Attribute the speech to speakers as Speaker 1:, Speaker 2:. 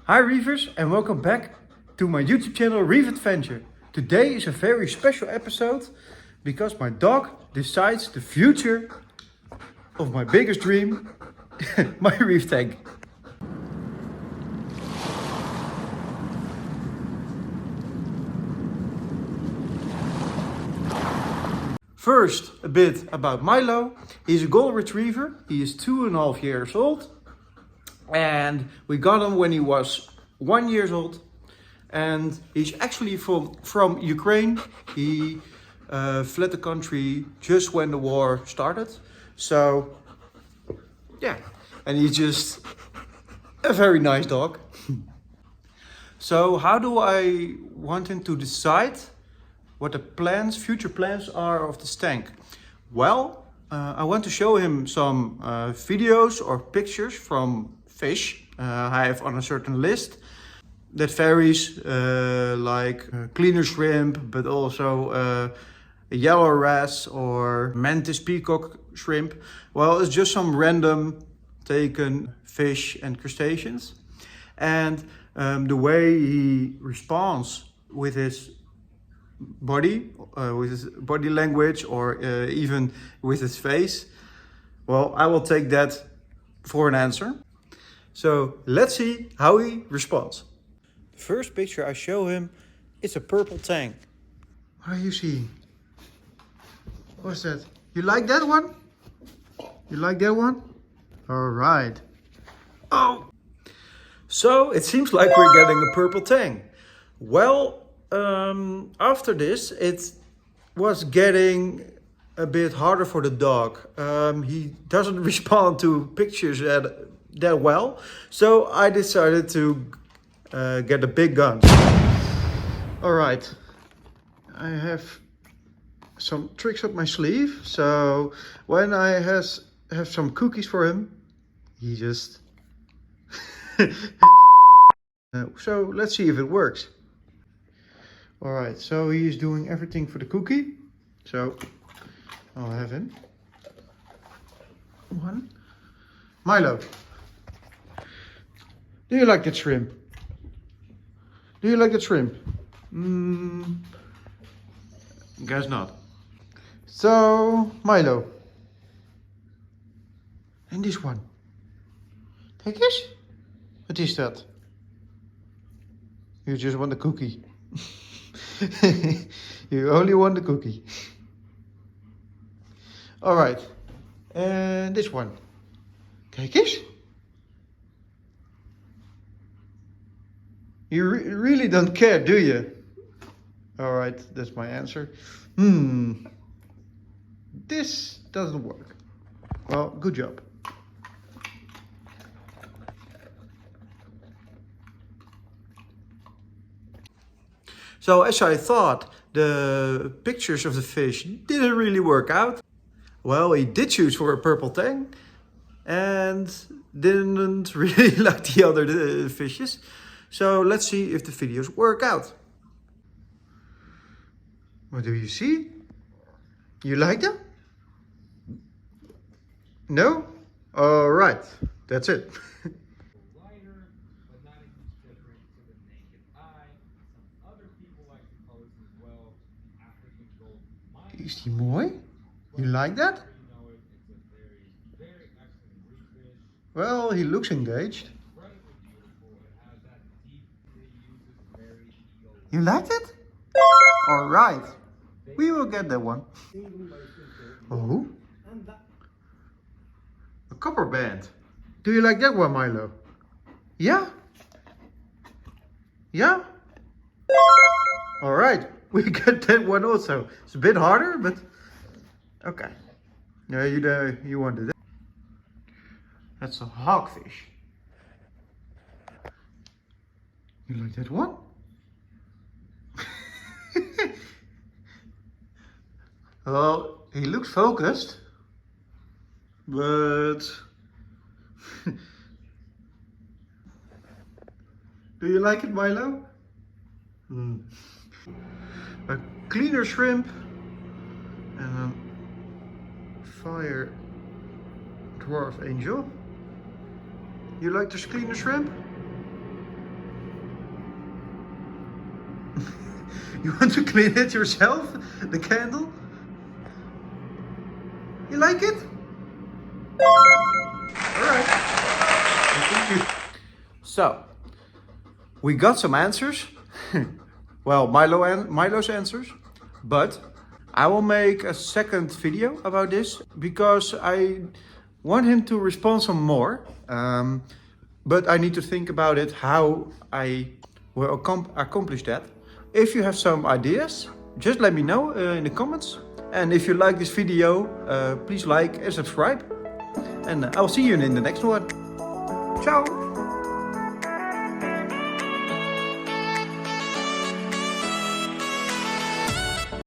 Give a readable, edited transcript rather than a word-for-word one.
Speaker 1: Hi Reefers and welcome back to my YouTube channel Reef Adventure. Today is a very special episode because my dog decides the future of my biggest dream, my reef tank. First, a bit about Maylo. He's a golden retriever. He is 2.5 years old. And we got him when he was 1 year old. And he's actually from Ukraine. He fled the country just when the war started. So, yeah. And he's just a very nice dog. So how do I want him to decide what the future plans are of this tank? Well, I want to show him some videos or pictures from fish I have on a certain list that varies, like cleaner shrimp, but also yellow wrasse or mantis peacock shrimp. Well, it's just some random taken fish and crustaceans, and the way he responds with his body language, or even with his face, well, I will take that for an answer. So let's see how he responds. The first picture I show him is a purple tank. What are you seeing? What's that? You like that one? You like that one? All right. Oh! So it seems like we're getting a purple tang. Well, after this, it was getting a bit harder for the dog. He doesn't respond to pictures that well. So I decided to get a big gun. All right. I have some tricks up my sleeve. So when I have some cookies for him, he just... So let's see if it works. All right, so he is doing everything for the cookie. So I'll have him. One. Maylo, do you like that shrimp? Do you like that shrimp? Guess not. So Maylo. And this one. Kijk eens. Wat is dat? You just want the cookie. You only want the cookie. All right. And this one. Kijk eens. You really don't care, do you? All right, that's my answer. This doesn't work. Well, good job. So as I thought, the pictures of the fish didn't really work out. Well, he did choose for a purple tang and didn't really like the other fishes. So let's see if the videos work out. What do you see? You like them? No? All right, that's it. Is die mooi? You like that? Well, he looks engaged. You liked it? All right, we will get that one. Oh, a copper band. Do you like that one, Maylo? Yeah? Yeah? All right, we get that one also. It's a bit harder, but okay. Yeah, you wanted it. That's a hogfish. You like that one? Well, he looks focused, but do you like it, Maylo? A cleaner shrimp and a fire dwarf angel. You like this cleaner shrimp? You want to clean it yourself? The candle? You like it? Alright. So, we got some answers. Well, Milo's answers. But I will make a second video about this because I want him to respond some more. But I need to think about it, how I will accomplish that. If you have some ideas, just let me know in the comments. And if you like this video, please like and subscribe. And I'll see you in the next one. Ciao!